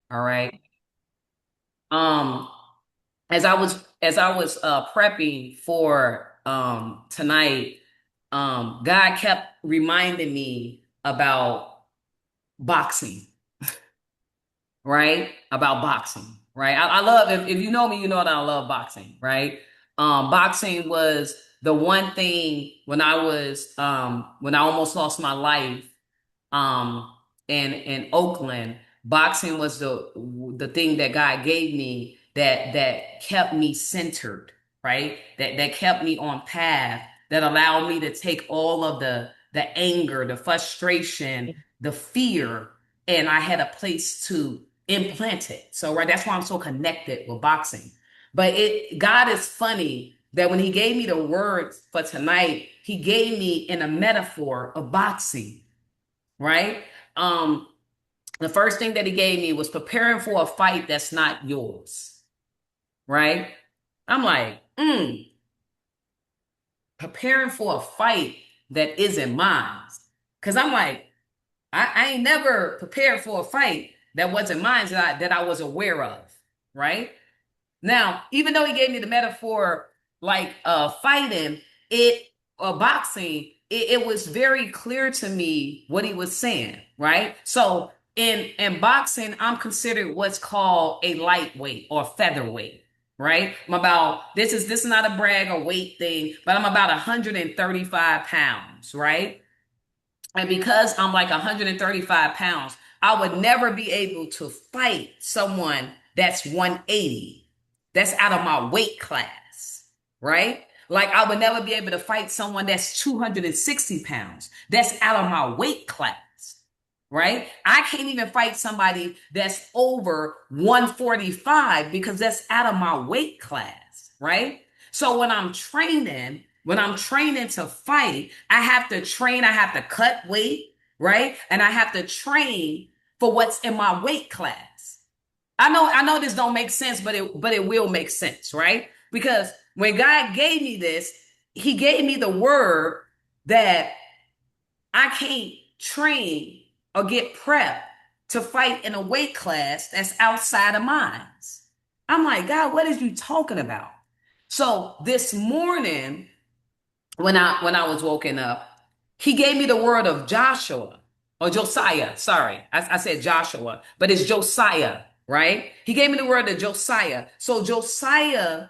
All right. Um, as I was prepping for tonight, God kept reminding me about boxing, right? About boxing, right? I love if you know me, you know that I love boxing, right? Boxing was the one thing when I almost lost my life um in Oakland. Boxing was the thing that God gave me that kept me centered, right? That kept me on path, that allowed me to take all of the anger, the frustration, the fear, and I had a place to implant it. So right, that's why I'm so connected with boxing. But it God is funny that when he gave me the words for tonight, he gave me in a metaphor of boxing, right? Um, the first thing that he gave me was preparing for a fight that's not yours, right? I'm like, preparing for a fight that isn't mine. Cause I'm like, I ain't never prepared for a fight that wasn't mine that I was aware of, right? Now, even though he gave me the metaphor like fighting, it boxing, it was very clear to me what he was saying, right? So in boxing, I'm considered what's called a lightweight or featherweight, right? I'm about this is not a brag or weight thing, but I'm about 135 pounds, right? And because I'm like 135 pounds, I would never be able to fight someone that's 180. That's out of my weight class, right? Like I would never be able to fight someone that's 260 pounds. That's out of my weight class, right? I can't even fight somebody that's over 145 because that's out of my weight class, right? So when I'm training to fight, I have to train, I have to cut weight, right? And I have to train for what's in my weight class. I know this don't make sense, but it will make sense, right? Because when God gave me this, he gave me the word that I can't train or get prep to fight in a weight class that's outside of mine. I'm like, God, what is you talking about? So this morning, when I was woken up, he gave me the word of Joshua or Josiah. Sorry, I said Joshua, but it's Josiah, right? He gave me the word of Josiah. So Josiah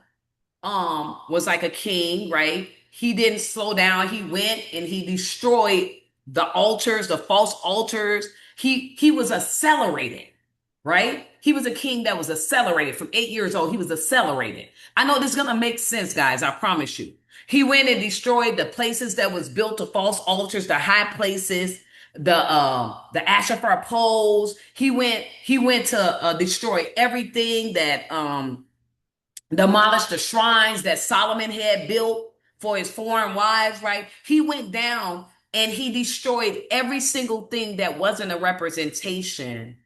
was like a king, right? He didn't slow down. He went and he destroyed the altars, the false altars. He was accelerated, right? He was a king that was accelerated from 8 years old. He was accelerated. I know this is gonna make sense, guys. I promise you. He went and destroyed the places that was built to false altars, the high places, the Asherah poles. He went to destroy everything that demolished the shrines that Solomon had built for his foreign wives, right? He went down and he destroyed every single thing that wasn't a representation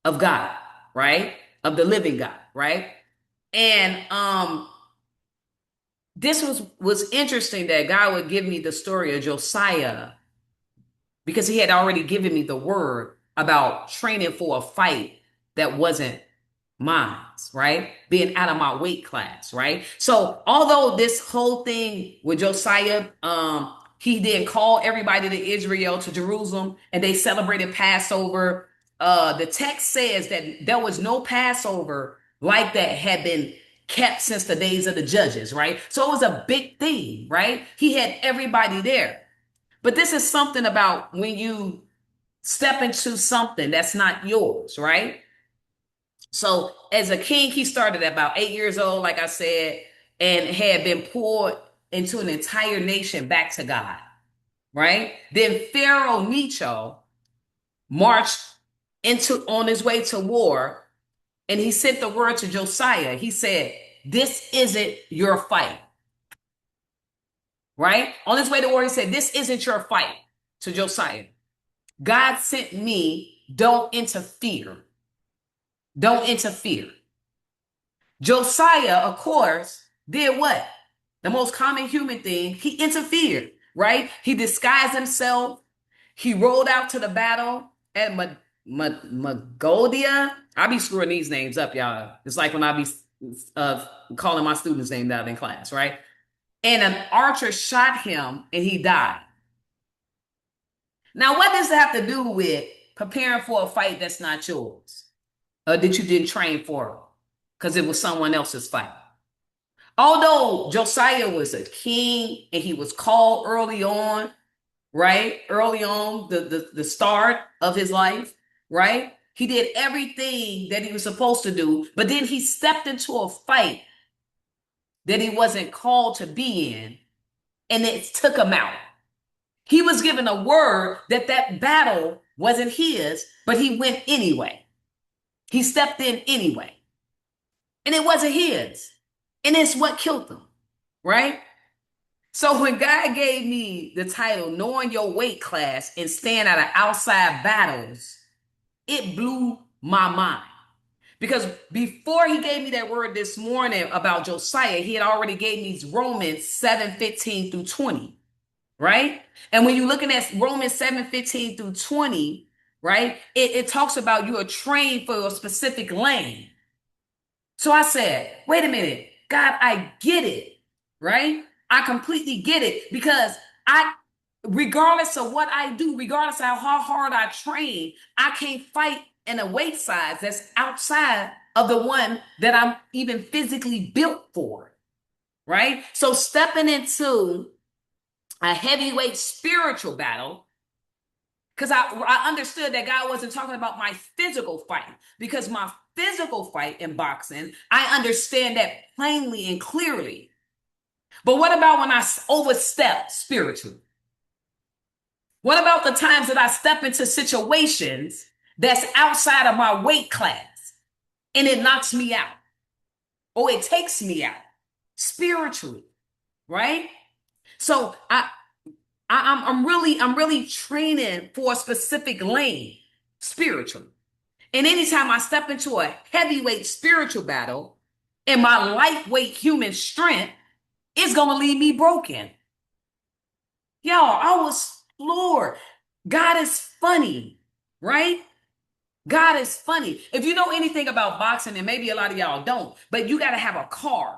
of God, right? Of the living God, right? And this was interesting that God would give me the story of Josiah because he had already given me the word about training for a fight that wasn't minds, right? Being out of my weight class, right? So although this whole thing with Josiah, he did call everybody to Israel, to Jerusalem, and they celebrated Passover. The text says that there was no Passover like that had been kept since the days of the judges, right? So it was a big thing, right? He had everybody there. But this is something about when you step into something that's not yours, right? So as a king, he started at about 8 years old, like I said, and had been poured into an entire nation back to God, right? Then Pharaoh Necho marched into on his way to war, and he sent the word to Josiah. He said, "This isn't your fight." Right? On his way to war, he said, "This isn't your fight," to Josiah. God sent me, don't interfere. Don't interfere. Josiah, of course, did what? The most common human thing. He interfered, right? He disguised himself. He rolled out to the battle at Magodia. I be screwing these names up, y'all. It's like when I be uh, calling my students' names out in class, right? And an archer shot him and he died. Now, what does that have to do with preparing for a fight that's not yours or that you didn't train for because it was someone else's fight? Although Josiah was a king and he was called early on, right? Early on, the start of his life, right? He did everything that he was supposed to do, but then he stepped into a fight that he wasn't called to be in, and it took him out. He was given a word that that battle wasn't his, but he went anyway. He stepped in anyway, and it wasn't his, and it's what killed him, right? So when God gave me the title, Knowing Your Weight Class and Staying Out of Outside Battles, it blew my mind. Because before he gave me that word this morning about Josiah, he had already gave me Romans 7:15 through 20, right? And when you're looking at Romans 7:15 through 20, right, it talks about you are trained for a specific lane. So I said, wait a minute, God, I get it, right? I completely get it because regardless of what I do, regardless of how hard I train, I can't fight in a weight size that's outside of the one that I'm even physically built for, right? So stepping into a heavyweight spiritual battle, because I understood that God wasn't talking about my physical fight, because my physical fight in boxing, I understand that plainly and clearly. But what about when I overstep spiritually? What about the times that I step into situations that's outside of my weight class and it knocks me out or it takes me out spiritually, right? So I'm really training for a specific lane spiritually. And anytime I step into a heavyweight spiritual battle and my lightweight human strength, it's going to leave me broken. Y'all, I was floored. God is funny, right? God is funny. If you know anything about boxing, and maybe a lot of y'all don't, but you got to have a card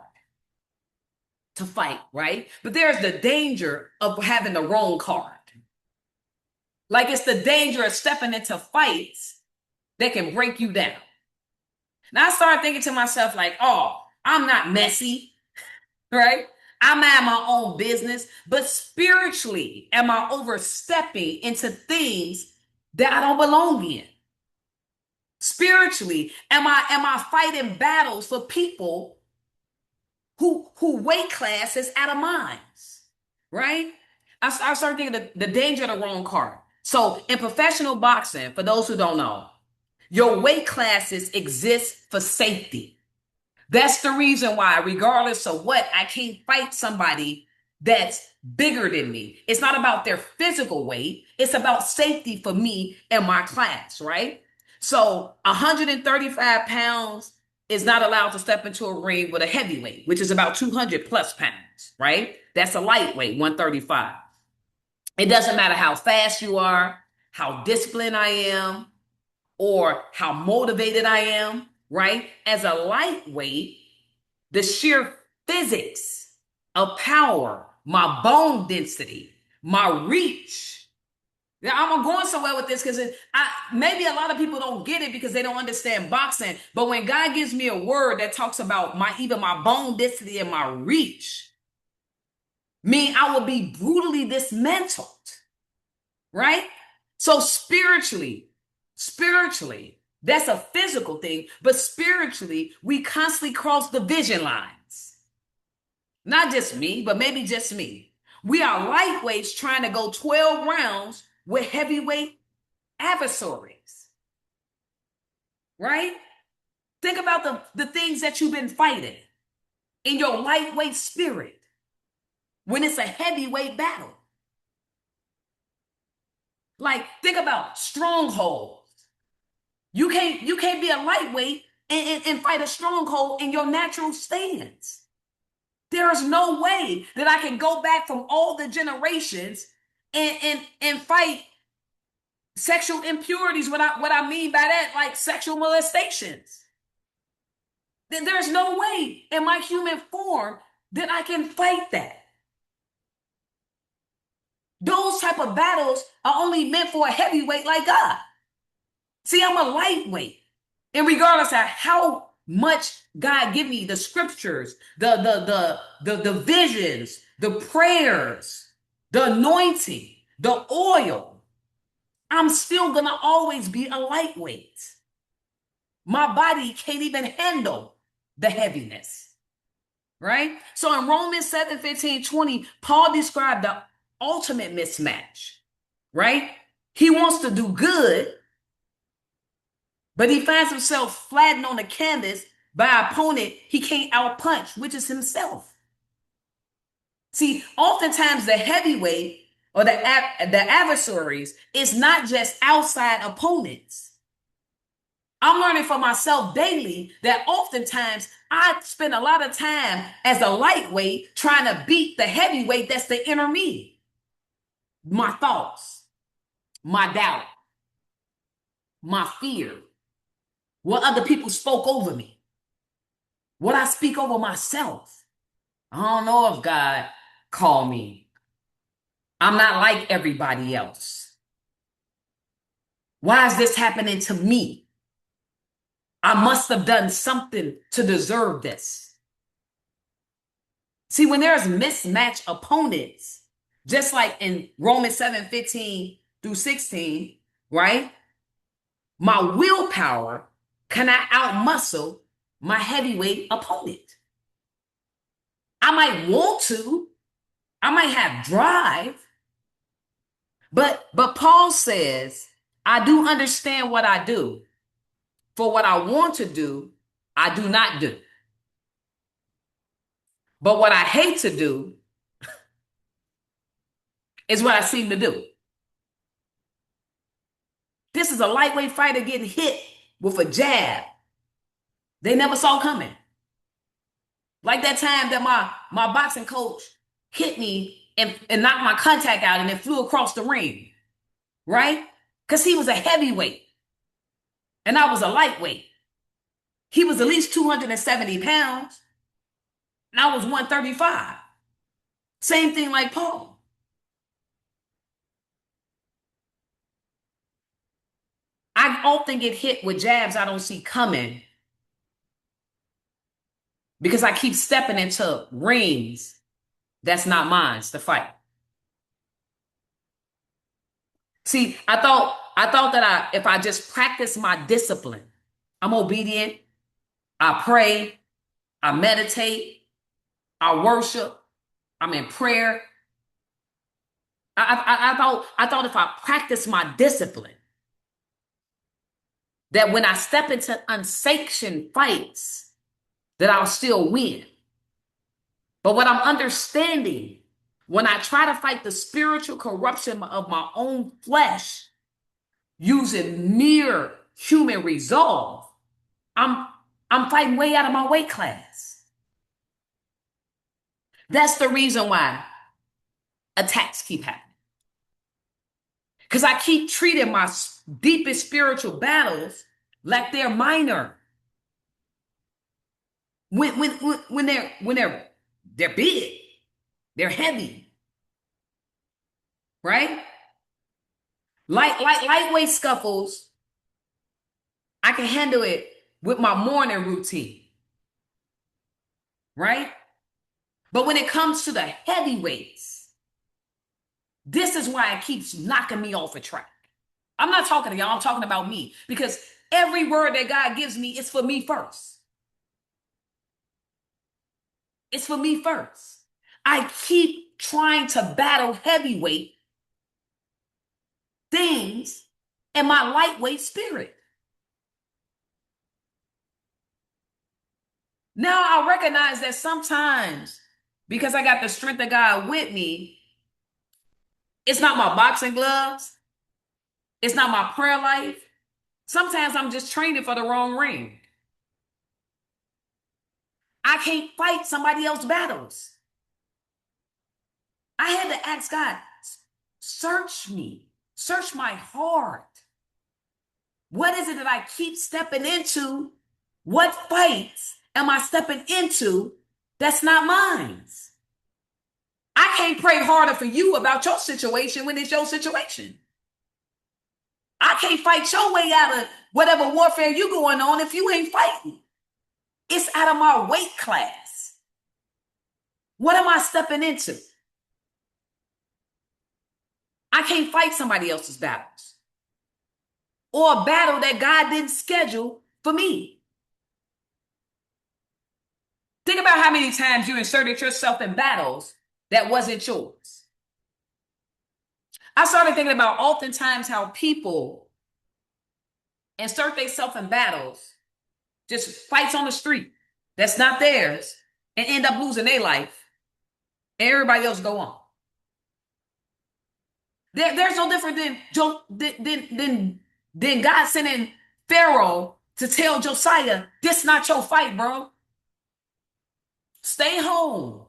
to fight, right? But there's the danger of having the wrong card. Like it's the danger of stepping into fights that can break you down. Now I started thinking to myself, like, oh, I'm not messy, right? I mind my own business, but spiritually, am I overstepping into things that I don't belong in? Spiritually, am I fighting battles for people who weight class is out of minds, right? I started thinking the danger of the wrong card. So in professional boxing, for those who don't know, your weight classes exist for safety. That's the reason why, regardless of what, I can't fight somebody that's bigger than me. It's not about their physical weight. It's about safety for me and my class, right? So 135 pounds is not allowed to step into a ring with a heavyweight, which is about 200 plus pounds, right? That's a lightweight, 135. It doesn't matter how fast you are, how disciplined I am, or how motivated I am, right? As a lightweight, the sheer physics of power, my bone density, my reach. Now, I'm going somewhere with this because maybe a lot of people don't get it because they don't understand boxing. But when God gives me a word that talks about even my bone density and my reach, mean I will be brutally dismantled, right? So spiritually, that's a physical thing, but spiritually, we constantly cross division lines. Not just me, but maybe just me. We are lightweights trying to go 12 rounds with heavyweight adversaries, right? Think about the things that you've been fighting in your lightweight spirit when it's a heavyweight battle. Like, think about strongholds. You can't be a lightweight and fight a stronghold in your natural stance. There is no way that I can go back from all the generations and fight Sexual impurities, what I mean by that, like sexual molestations. Then there's no way in my human form that I can fight that. Those type of battles are only meant for a heavyweight like God. See, I'm a lightweight. And regardless of how much God give me the scriptures, the visions, the prayers, the anointing, the oil, I'm still gonna always be a lightweight. My body can't even handle the heaviness. Right? So in Romans 7:15-20, Paul described the ultimate mismatch. Right? He wants to do good, but he finds himself flattened on the canvas by an opponent he can't outpunch, which is himself. See, oftentimes the heavyweight or the adversaries is not just outside opponents. I'm learning for myself daily that oftentimes I spend a lot of time as a lightweight trying to beat the heavyweight that's the inner me. My thoughts, my doubt, my fear, what other people spoke over me, what I speak over myself. I don't know if God called me. I'm not like everybody else. Why is this happening to me? I must have done something to deserve this. See, when there's mismatched opponents, just like in Romans 7:15-16, right? My willpower cannot outmuscle my heavyweight opponent. I might want to, I might have drive, but Paul says, I do understand what I do. For what I want to do, I do not do. But what I hate to do is what I seem to do. This is a lightweight fighter getting hit with a jab they never saw coming. Like that time that my boxing coach hit me and knocked my contact out and it flew across the ring, right? Because he was a heavyweight and I was a lightweight. He was at least 270 pounds and I was 135. Same thing like Paul. I often get hit with jabs I don't see coming because I keep stepping into rings that's not mine to fight. See, I thought that if I just practice my discipline, I'm obedient, I pray, I meditate, I worship, I'm in prayer. I thought if I practice my discipline, that when I step into unsanctioned fights, that I'll still win. But what I'm understanding, when I try to fight the spiritual corruption of my own flesh using mere human resolve, I'm fighting way out of my weight class. That's the reason why attacks keep happening. Because I keep treating my deepest spiritual battles like they're minor. When they're big, they're heavy, right? Like lightweight scuffles, I can handle it with my morning routine, right? But when it comes to the heavyweights, this is why it keeps knocking me off a track. I'm not talking to y'all, I'm talking about me because every word that God gives me is for me first. It's for me first. I keep trying to battle heavyweight things in my lightweight spirit. Now I recognize that sometimes, because I got the strength of God with me, it's not my boxing gloves, it's not my prayer life. Sometimes I'm just training for the wrong ring. I can't fight somebody else's battles. I had to ask God, search me, Search my heart. What is it that I keep stepping into? What fights am I stepping into that's not mine? I can't pray harder for you about your situation when it's your situation. I can't fight your way out of whatever warfare you going on if you ain't fighting. It's out of my weight class. What am I stepping into? I can't fight somebody else's battles or a battle that God didn't schedule for me. Think about how many times you inserted yourself in battles that wasn't yours. I started thinking about oftentimes how people insert themselves in battles, just fights on the street that's not theirs, and end up losing their life, and everybody else go on. There's no different than God sending Pharaoh to tell Josiah, this not your fight, bro. Stay home.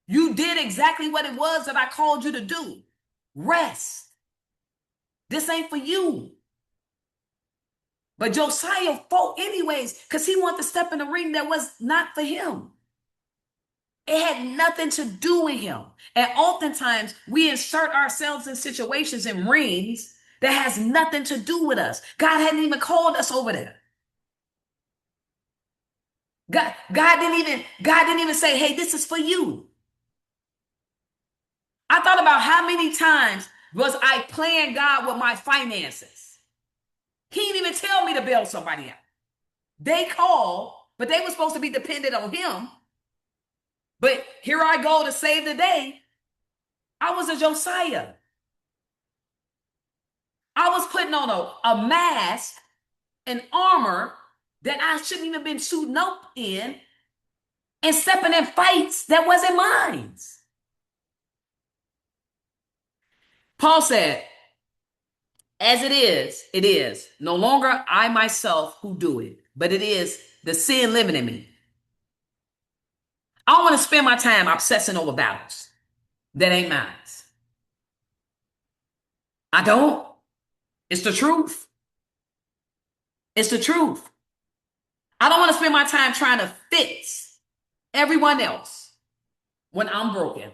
You did exactly what it was that I called you to do. Rest. This ain't for you. But Josiah fought anyways because he wanted to step in the ring that was not for him. It had nothing to do with him. And oftentimes we insert ourselves in situations and rings that has nothing to do with us. God hadn't even called us over there. God didn't even say, hey, this is for you. I thought about how many times was I playing God with my finances. He didn't even tell me to bail somebody out. They called, but they were supposed to be dependent on him. But here I go to save the day. I was a Josiah. I was putting on a mask, an armor that I shouldn't even been suiting up in and stepping in fights that wasn't mine. Paul said, as it is no longer I myself who do it, but it is the sin living in me. I don't want to spend my time obsessing over battles that ain't mine. I don't. It's the truth. It's the truth. I don't want to spend my time trying to fix everyone else when I'm broken.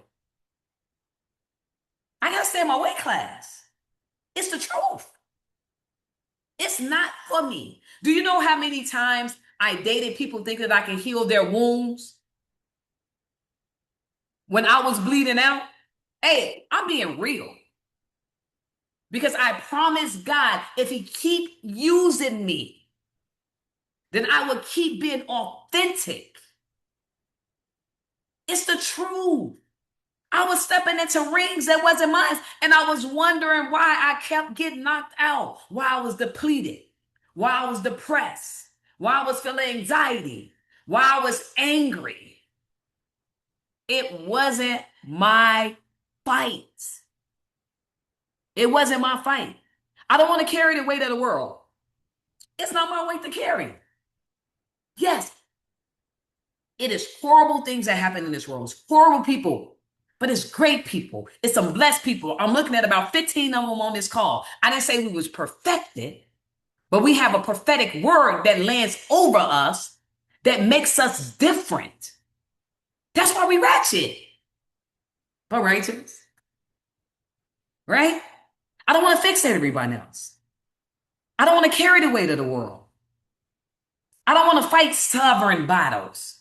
I got to stay in my weight class. It's the truth. It's not for me. Do you know how many times I dated people thinking that I can heal their wounds? When I was bleeding out, hey, I'm being real. Because I promised God, if he keep using me, then I will keep being authentic. It's the truth. I was stepping into rings that wasn't mine, and I was wondering why I kept getting knocked out, why I was depleted, why I was depressed, why I was feeling anxiety, why I was angry. It wasn't my fight. It wasn't my fight. I don't want to carry the weight of the world. It's not my weight to carry. Yes, it is horrible things that happen in this world. It's horrible people, but it's great people. It's some blessed people. I'm looking at about 15 of them on this call. I didn't say we was perfected, but we have a prophetic word that lands over us that makes us different. That's why we ratchet, but righteous, right? I don't want to fix everybody else. I don't want to carry the weight of the world. I don't want to fight sovereign battles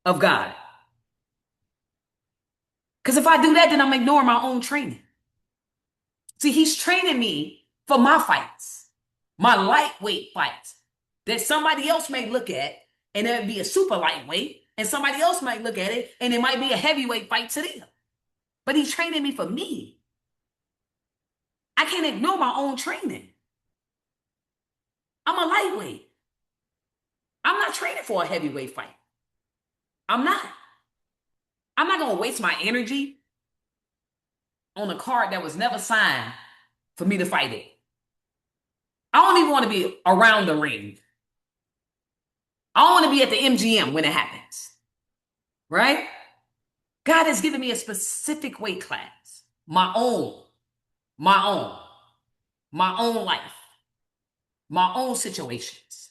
of God. Because if I do that, then I'm ignoring my own training. See, he's training me for my fights, my lightweight fights that somebody else may look at and it would be a super lightweight, and somebody else might look at it and it might be a heavyweight fight to them. But he's training me for me. I can't ignore my own training. I'm a lightweight. I'm not training for a heavyweight fight. I'm not. I'm not going to waste my energy on a card that was never signed for me to fight it. I don't even want to be around the ring. I don't want to be at the MGM when it happens. Right? God has given me a specific weight class, my own. my own life, my own situations.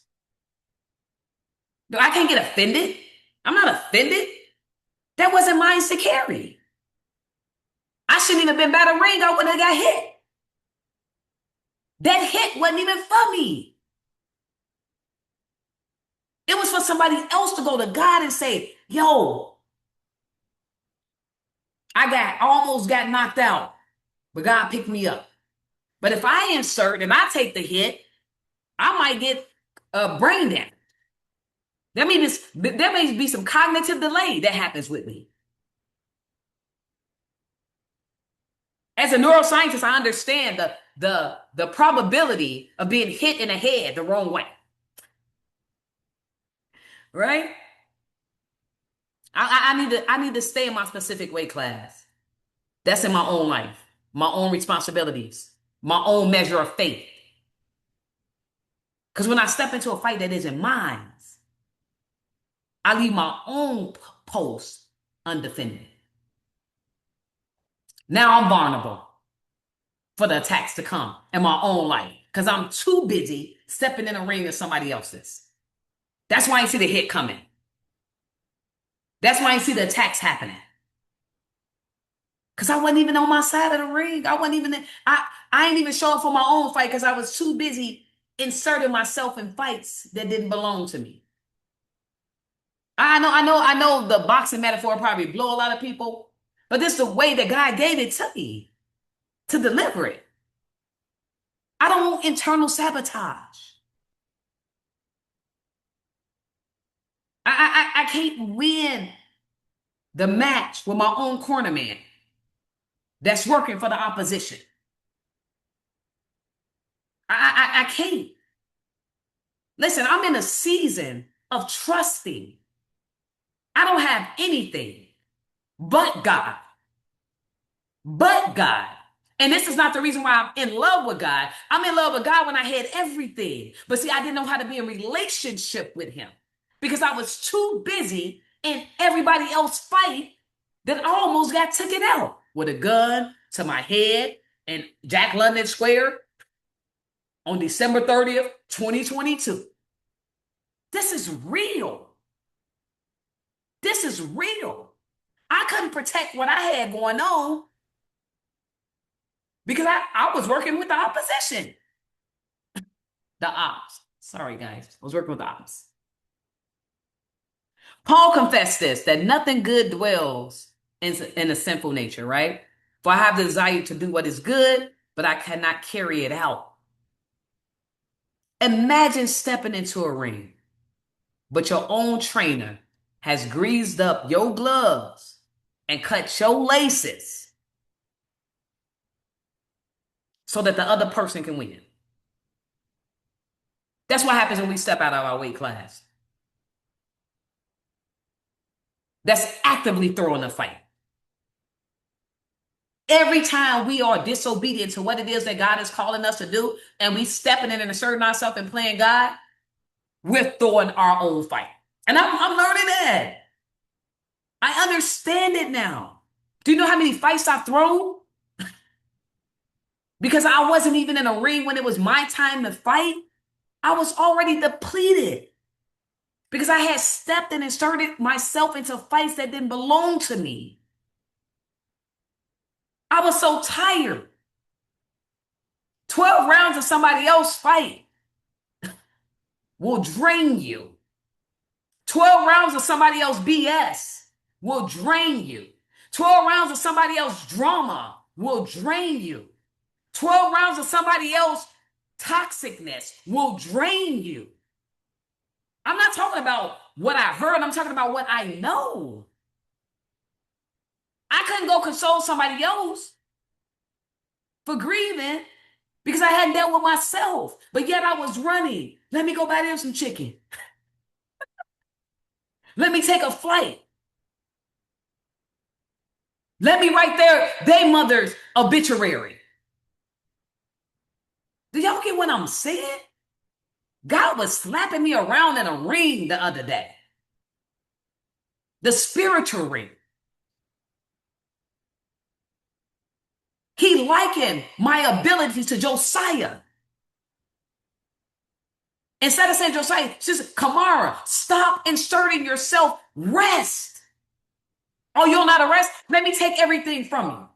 But I can't get offended. I'm not offended. That wasn't mine to carry. I shouldn't even been by the ring. I would have got hit. That hit wasn't even for me. It was for somebody else to go to God and say, yo, almost got knocked out, but God picked me up. But if I insert and I take the hit, I might get a brain damage. There may be some cognitive delay that happens with me. As a neuroscientist, I understand the probability of being hit in the head the wrong way. Right? I need to stay in my specific weight class. That's in my own life, my own responsibilities, my own measure of faith. Because when I step into a fight that isn't mine, I leave my own post undefended. Now I'm vulnerable for the attacks to come in my own life because I'm too busy stepping in a ring of somebody else's. That's why I see the hit coming. That's why I see the attacks happening. Because I wasn't even on my side of the ring. I ain't even showing for my own fight because I was too busy inserting myself in fights that didn't belong to me. I know the boxing metaphor probably blow a lot of people, but this is the way that God gave it to me to deliver it. I don't want internal sabotage. I can't win the match with my own cornerman that's working for the opposition. I can't. Listen, I'm in a season of trusting. I don't have anything but God. But God. And this is not the reason why I'm in love with God. I'm in love with God when I had everything. But see, I didn't know how to be in relationship with him because I was too busy in everybody else's fight that I almost got taken out with a gun to my head in Jack London Square on December 30th, 2022. This is real. This is real. I couldn't protect what I had going on because I was working with the opposition. The ops. Sorry, guys. I was working with the ops. Paul confessed this, that nothing good dwells in a sinful nature, right? For I have the desire to do what is good, but I cannot carry it out. Imagine stepping into a ring, but your own trainer has greased up your gloves and cut your laces so that the other person can win. That's what happens when we step out of our weight class. That's actively throwing a fight. Every time we are disobedient to what it is that God is calling us to do, and we stepping in and asserting ourselves and playing God, we're throwing our own fight. And I'm learning that. I understand it now. Do you know how many fights I've thrown? Because I wasn't even in a ring when it was my time to fight. I was already depleted. Because I had stepped and inserted myself into fights that didn't belong to me. I was so tired. 12 rounds of somebody else's fight will drain you. 12 rounds of somebody else's BS will drain you. 12 rounds of somebody else's drama will drain you. 12 rounds of somebody else's toxicness will drain you. I'm not talking about what I heard. I'm talking about what I know. I couldn't go console somebody else for grieving because I hadn't dealt with myself. But yet I was running. Let me go buy them some chicken. Let me take a flight. Let me write their mother's obituary. Do y'all get what I'm saying? God was slapping me around in a ring the other day. The spiritual ring. He likened my ability to Josiah. Instead of saying Josiah, she says, Kamara, stop inserting yourself. Rest. Oh, you're not a rest? Let me take everything from you.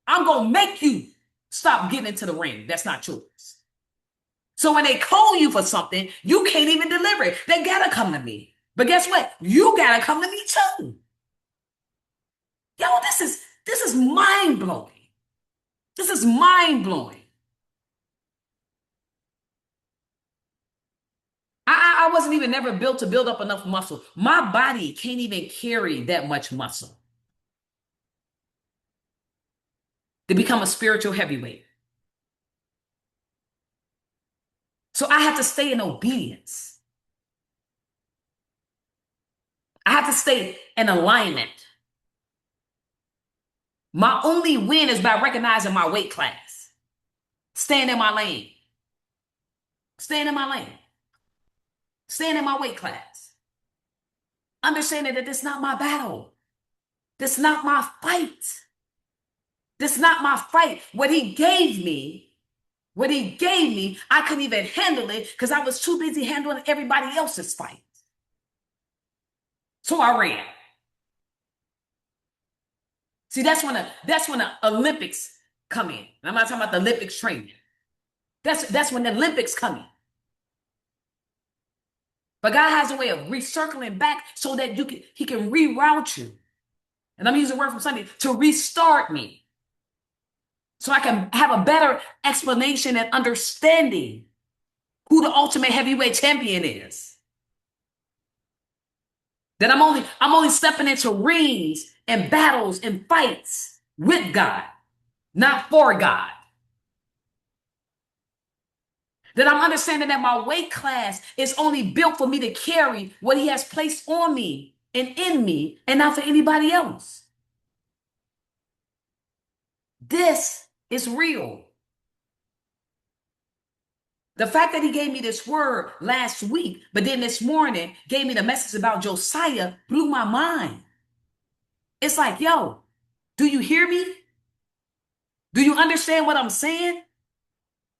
I'm going to make you stop getting into the ring. That's not yours. So when they call you for something, you can't even deliver it. They got to come to me. But guess what? You got to come to me too. Yo, this is mind blowing. This is mind blowing. I wasn't even never built to build up enough muscle. My body can't even carry that much muscle to become a spiritual heavyweight. So I have to stay in obedience. I have to stay in alignment. My only win is by recognizing my weight class. Staying in my lane. Staying in my lane. Staying in my weight class. Understanding that this is not my battle. This is not my fight. This is not my fight. What he gave me, I couldn't even handle it because I was too busy handling everybody else's fight. So I ran. See, that's when the Olympics come in. And I'm not talking about the Olympics training. That's when the Olympics come in. But God has a way of recircling back so that he can reroute you. And I'm using the word from Sunday to restart me. So I can have a better explanation and understanding who the ultimate heavyweight champion is. That I'm only stepping into rings and battles and fights with God, not for God. That I'm understanding that my weight class is only built for me to carry what he has placed on me and in me and not for anybody else. This is real. The fact that he gave me this word last week, but then this morning gave me the message about Josiah blew my mind. It's like, yo, do you hear me? Do you understand what I'm saying?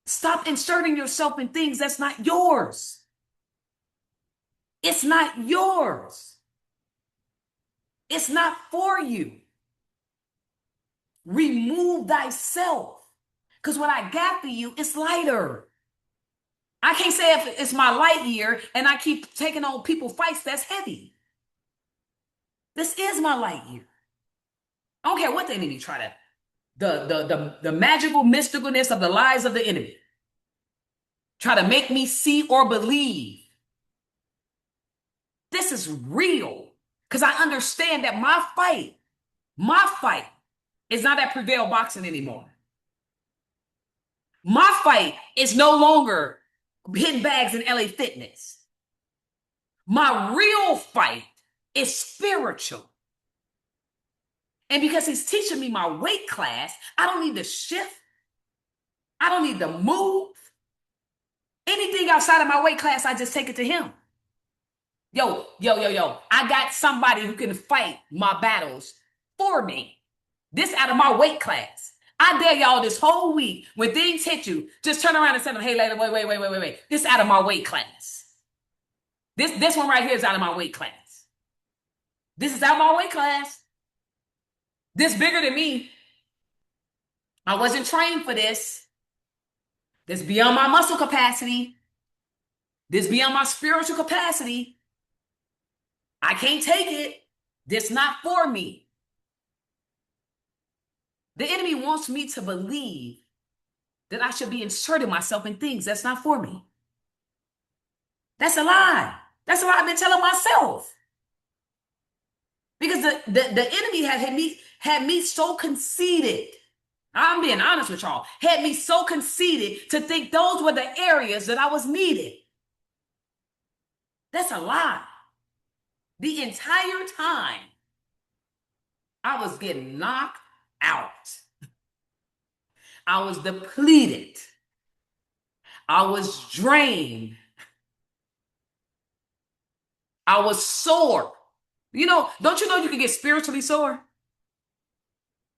Stop inserting yourself in things that's not yours. It's not yours. It's not for you. Remove thyself. Because what I got for you is lighter. I can't say if it's my light year and I keep taking on people fights that's heavy. This is my light year. I don't care what the enemy try to, the magical mysticalness of the lies of the enemy. Try to make me see or believe. This is real. Because I understand that my fight is not at Prevail Boxing anymore. My fight is no longer hitting bags in LA Fitness. My real fight is spiritual. And because he's teaching me my weight class, I don't need to shift. I don't need to move. Anything outside of my weight class, I just take it to him. Yo. I got somebody who can fight my battles for me. This out of my weight class. I dare y'all this whole week, when things hit you, just turn around and say, hey, lady, wait. This out of my weight class. This one right here is out of my weight class. This is out of my weight class. This bigger than me. I wasn't trained for this. This beyond my muscle capacity. This beyond my spiritual capacity. I can't take it. This not for me. The enemy wants me to believe that I should be inserting myself in things that's not for me. That's a lie. That's a lie I've been telling myself. Because the enemy had me so conceited. I'm being honest with y'all. Had me so conceited to think those were the areas that I was needed. That's a lie. The entire time I was getting knocked out. I was depleted. I was drained. I was sore. Don't you know you can get spiritually sore?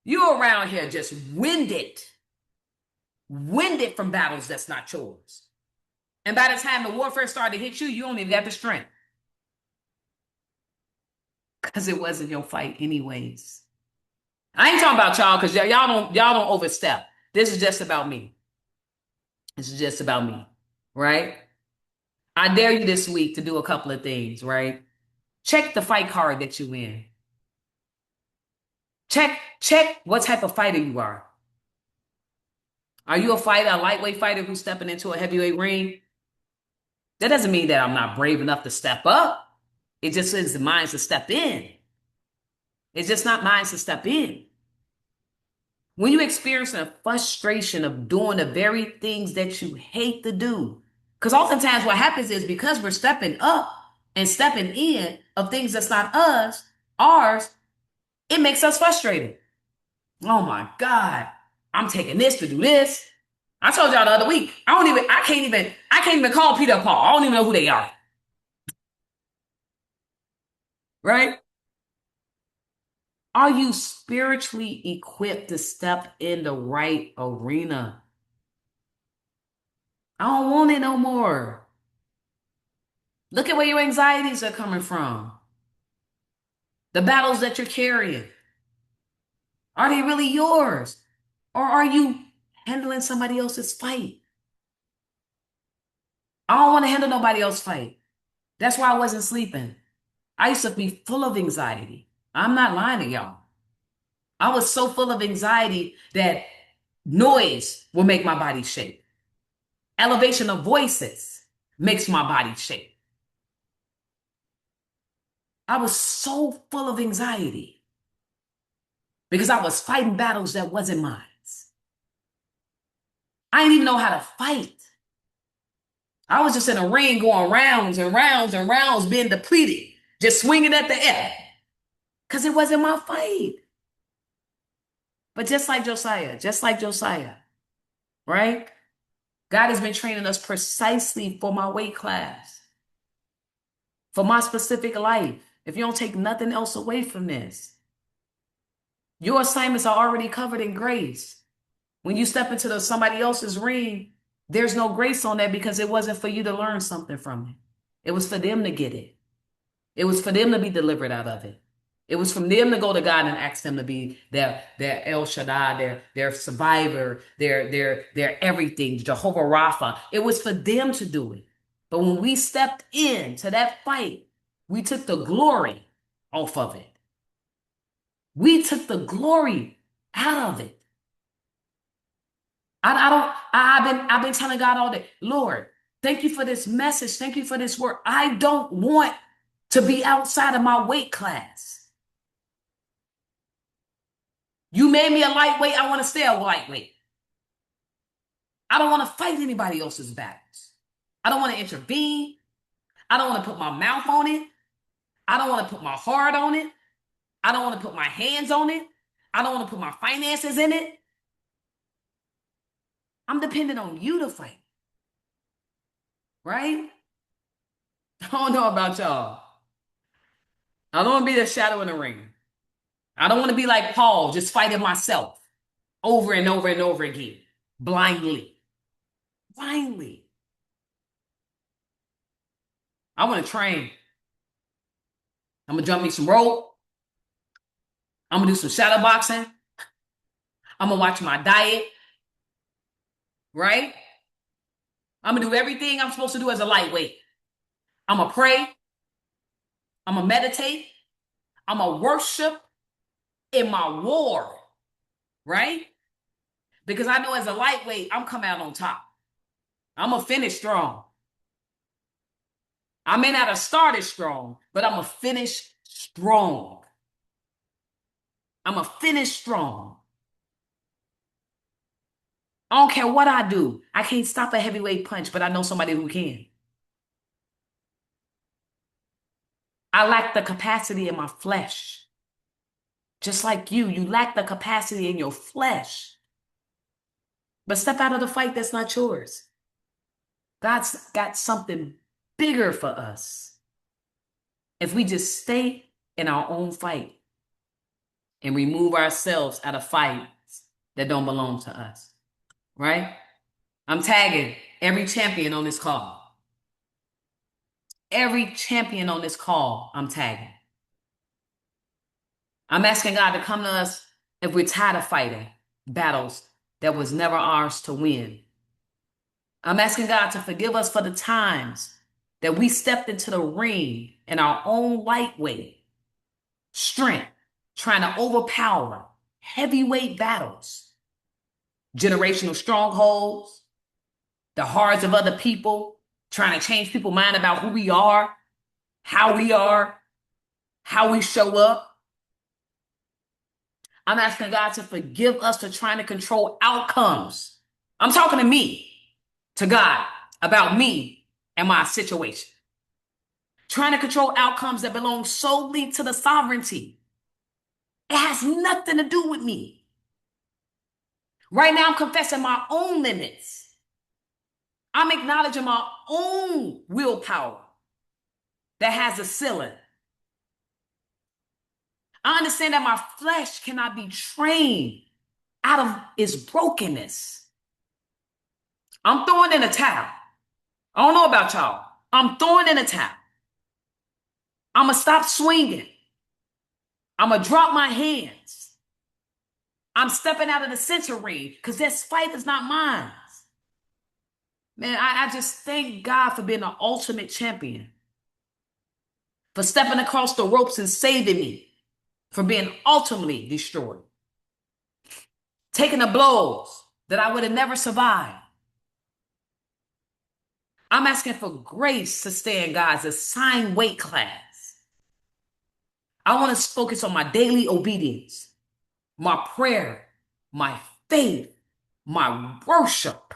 You're around here just winded from battles that's not yours. And by the time the warfare started to hit you, you don't even got the strength because it wasn't your fight anyways. I ain't talking about y'all because y'all don't overstep. This is just about me. This is just about me, right? I dare you this week to do a couple of things, right? Check the fight card that you in. Check what type of fighter you are. Are you a fighter, a lightweight fighter who's stepping into a heavyweight ring? That doesn't mean that I'm not brave enough to step up. It just is the minds to step in. It's just not minds to step in. When you experience a frustration of doing the very things that you hate to do, because oftentimes what happens is because we're stepping up and stepping in of things that's not ours, it makes us frustrated. Oh my God, I'm taking this to do this. I told y'all the other week, I can't even call Peter Paul. I don't even know who they are. Right? Are you spiritually equipped to step in the right arena? I don't want it no more. Look at where your anxieties are coming from. The battles that you're carrying. Are they really yours? Or are you handling somebody else's fight? I don't want to handle nobody else's fight. That's why I wasn't sleeping. I used to be full of anxiety. I'm not lying to y'all. I was so full of anxiety that noise will make my body shake. Elevation of voices makes my body shake. I was so full of anxiety because I was fighting battles that wasn't mine. I didn't even know how to fight. I was just in a ring going rounds and rounds and rounds, being depleted, just swinging at the air because it wasn't my fight. But just like Josiah, right? God has been training us precisely for my weight class, for my specific life. If you don't take nothing else away from this, your assignments are already covered in grace. When you step into somebody else's ring, there's no grace on that because it wasn't for you to learn something from it. It was for them to get it. It was for them to be delivered out of it. It was from them to go to God and ask them to be their El Shaddai, their survivor, their everything, Jehovah Rapha. It was for them to do it. But when we stepped into that fight, we took the glory off of it. We took the glory out of it. I've been telling God all day, Lord, thank you for this message. Thank you for this word. I don't want to be outside of my weight class. You made me a lightweight. I want to stay a lightweight. I don't want to fight anybody else's battles. I don't want to intervene. I don't want to put my mouth on it. I don't want to put my heart on it. I don't want to put my hands on it. I don't want to put my finances in it. I'm dependent on you to fight. Right? I don't know about y'all. I don't want to be the shadow in the ring. I don't want to be like Paul, just fighting myself over and over and over again, blindly. Blindly. I want to train. I'm going to jump me some rope. I'm going to do some shadow boxing. I'm going to watch my diet. Right? I'm going to do everything I'm supposed to do as a lightweight. I'm going to pray. I'm going to meditate. I'm going to worship in my war. Right? Because I know as a lightweight, I'm coming out on top. I'm going to finish strong. I may not have started strong, but I'm going to finish strong. I'm going to finish strong. I don't care what I do. I can't stop a heavyweight punch, but I know somebody who can. I lack the capacity in my flesh. Just like you lack the capacity in your flesh. But step out of the fight that's not yours. God's got something bigger for us if we just stay in our own fight. and remove ourselves out of fights that don't belong to us, right? I'm tagging every champion on this call. Every champion on this call, I'm tagging. I'm asking God to come to us if we're tired of fighting battles that was never ours to win. I'm asking God to forgive us for the times that we stepped into the ring in our own lightweight strength, trying to overpower heavyweight battles, generational strongholds, the hearts of other people, trying to change people's mind about who we are, how we show up. I'm asking God to forgive us for trying to control outcomes. I'm talking to me, to God, about me and my situation. Trying to control outcomes that belong solely to the sovereignty. It has nothing to do with me. Right now, I'm confessing my own limits. I'm acknowledging my own willpower that has a ceiling. I understand that my flesh cannot be trained out of its brokenness. I'm throwing in a towel. I don't know about y'all. I'm throwing in a towel. I'm going to stop swinging. I'm going to drop my hands. I'm stepping out of the center ring because this fight is not mine. Man, I just thank God for being the ultimate champion, for stepping across the ropes and saving me from being ultimately destroyed, taking the blows that I would have never survived. I'm asking for grace to stay in God's assigned weight class. I want to focus on my daily obedience, my prayer, my faith, my worship.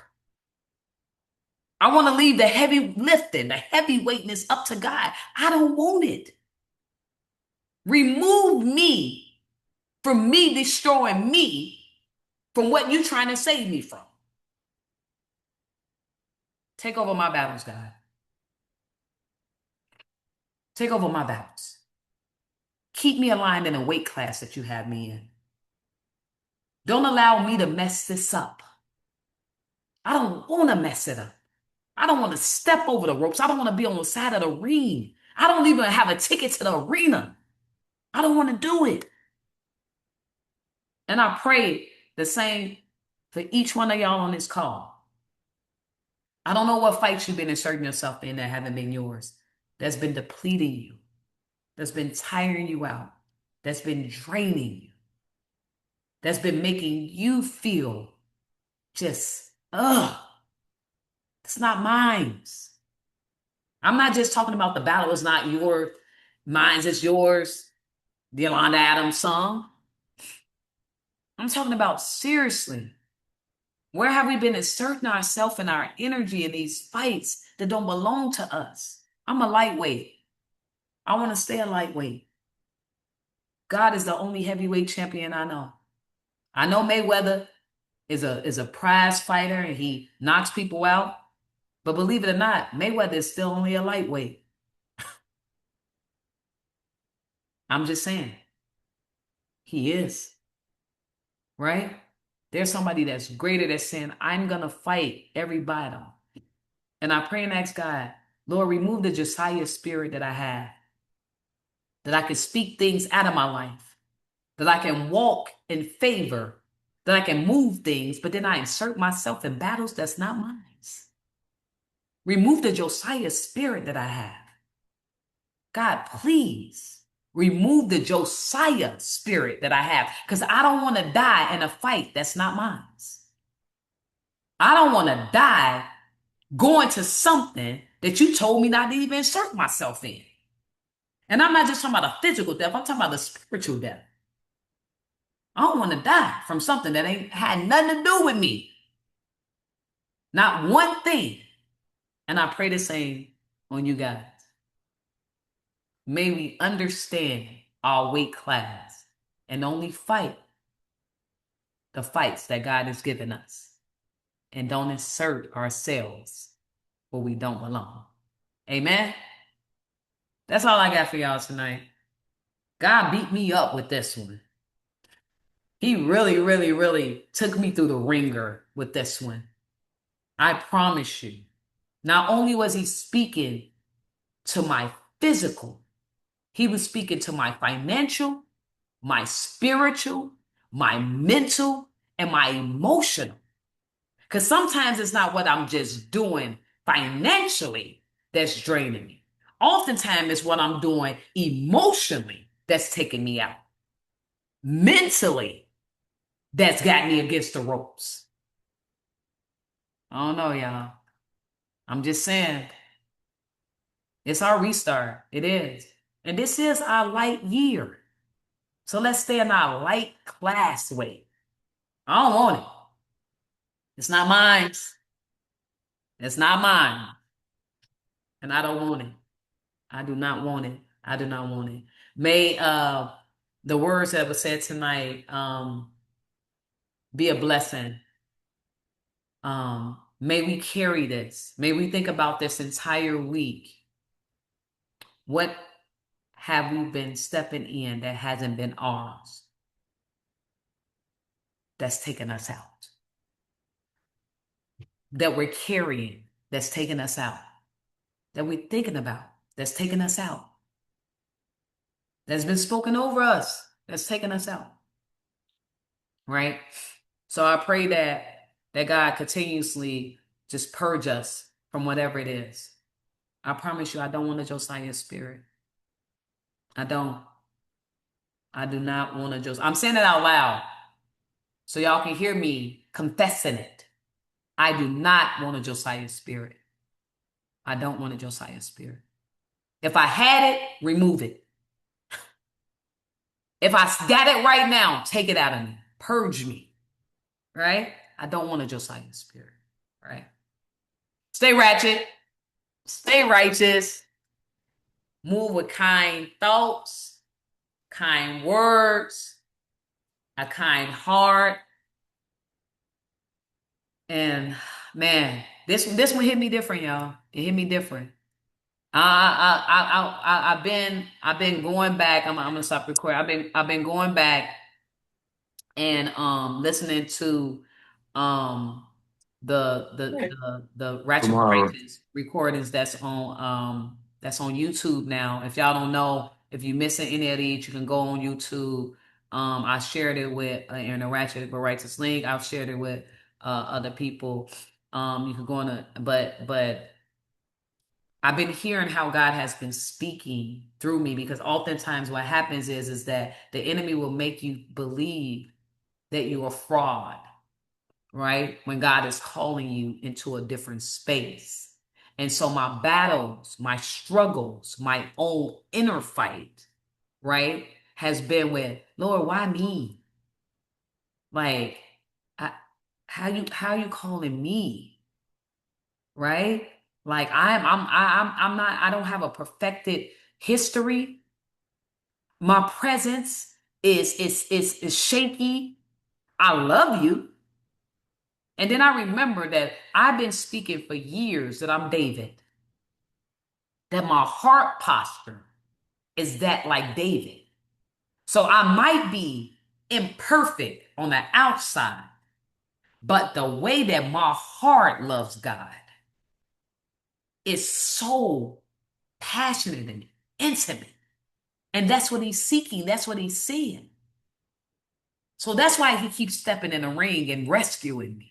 I want to leave the heavy lifting, the heavy weightness up to God. I don't want it. Remove me from me destroying me from what you're trying to save me from. Take over my battles, God. Take over my battles. Keep me aligned in a weight class that you have me in. Don't allow me to mess this up. I don't want to mess it up. I don't want to step over the ropes. I don't want to be on the side of the ring. I don't even have a ticket to the arena. I don't want to do it. And I pray the same for each one of y'all on this call. I don't know what fights you've been inserting yourself in that haven't been yours, that's been depleting you, that's been tiring you out, that's been draining you, that's been making you feel just, it's not mine. I'm not just talking about the battle is not yours, mine's is yours, the Yolanda Adams song. I'm talking about seriously. Where have we been inserting ourselves and our energy in these fights that don't belong to us? I'm a lightweight. I want to stay a lightweight. God is the only heavyweight champion I know. I know Mayweather is a prize fighter and he knocks people out. But believe it or not, Mayweather is still only a lightweight. I'm just saying. He is. Right? There's somebody that's greater that's saying, I'm going to fight every battle. And I pray and ask God, Lord, remove the Josiah spirit that I have, that I can speak things out of my life, that I can walk in favor, that I can move things, but then I insert myself in battles that's not mine. Remove the Josiah spirit that I have. God, please remove the Josiah spirit that I have, because I don't want to die in a fight that's not mine. I don't want to die going to something that you told me not to even insert myself in. And I'm not just talking about a physical death, I'm talking about a spiritual death. I don't want to die from something that ain't had nothing to do with me. Not one thing. And I pray the same on you guys. May we understand our weight class and only fight the fights that God has given us, and don't insert ourselves where we don't belong. Amen. That's all I got for y'all tonight. God beat me up with this one. He really, really, really took me through the ringer with this one. I promise you. Not only was he speaking to my physical, he was speaking to my financial, my spiritual, my mental, and my emotional. Because sometimes it's not what I'm just doing financially that's draining me. Oftentimes it's what I'm doing emotionally that's taking me out. Mentally, that's got me against the ropes. I don't know, y'all. I'm just saying, it's our restart. It is. And this is our light year. So let's stay in our light class way. I don't want it. It's not mine. It's not mine. And I don't want it. I do not want it. I do not want it. May the words that were said tonight be a blessing. May we carry this. May we think about this entire week. What have we been stepping in that hasn't been ours? That's taking us out. That we're carrying, that's taking us out. That we're thinking about, that's taking us out. That's been spoken over us, that's taking us out. Right? So I pray that God continuously just purge us from whatever it is. I promise you, I don't want a Josiah spirit. I don't. I do not want a Josiah. I'm saying it out loud so y'all can hear me confessing it. I do not want a Josiah spirit. I don't want a Josiah spirit. If I had it, remove it. If I got it right now, take it out of me. Purge me. Right? I don't want a Josiah spirit. Right? Stay ratchet. Stay righteous. Move with kind thoughts, kind words, a kind heart. And man, this one hit me different, y'all. It hit me different. I've been going back. I'm gonna stop recording. I've been going back and listening to um the Ratchet But Tomorrow. Righteous recordings that's on YouTube now. If y'all don't know, if you're missing any of these, you can go on YouTube. I shared it with in the Ratchet But Righteous link. I've shared it with other people. You can go on but I've been hearing how God has been speaking through me because oftentimes what happens is that the enemy will make you believe that you're a fraud, right? When God is calling you into a different space. And so my battles, my struggles, my own inner fight, right, has been with, Lord, why me? Like, I, how you calling me? Right? Like I'm not, I don't have a perfected history. My presence is shaky. I love you. And then I remember that I've been speaking for years that I'm David, that my heart posture is that like David. So I might be imperfect on the outside, but the way that my heart loves God is so passionate and intimate. And that's what he's seeking. That's what he's seeing. So that's why he keeps stepping in the ring and rescuing me.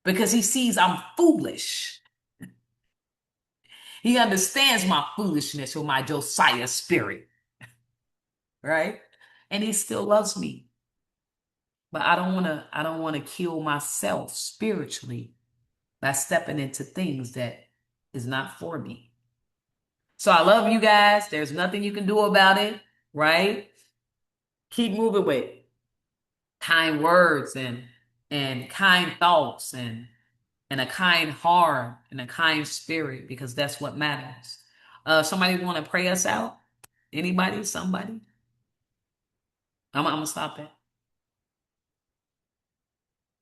Because he sees I'm foolish. He understands my foolishness or my Josiah spirit, right? And he still loves me. But I don't want to kill myself spiritually by stepping into things that is not for me. So I love you guys. There's nothing you can do about it, right? Keep moving with kind words and kind thoughts and a kind heart and a kind spirit because that's what matters. Somebody want to pray us out? Anybody? Somebody? I'm gonna stop it.